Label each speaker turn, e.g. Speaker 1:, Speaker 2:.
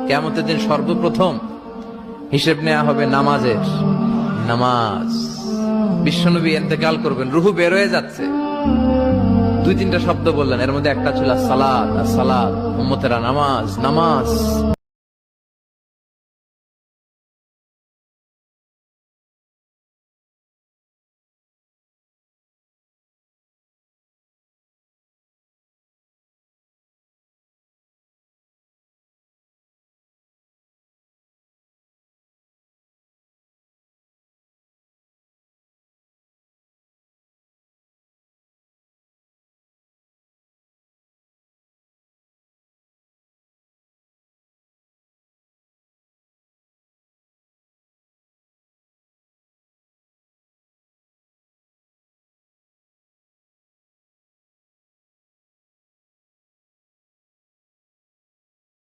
Speaker 1: কিয়ামতের দিন সর্বপ্রথম হিসেব নেওয়া হবে নামাজের। নামাজ, বিশ্বনবী ইন্তেকাল করবেন, রুহু বের হয়ে যাচ্ছে, দুই তিনটা শব্দ বললেন, এর মধ্যে একটা ছিল সালাত, উম্মতেরা নামাজ, নামাজ।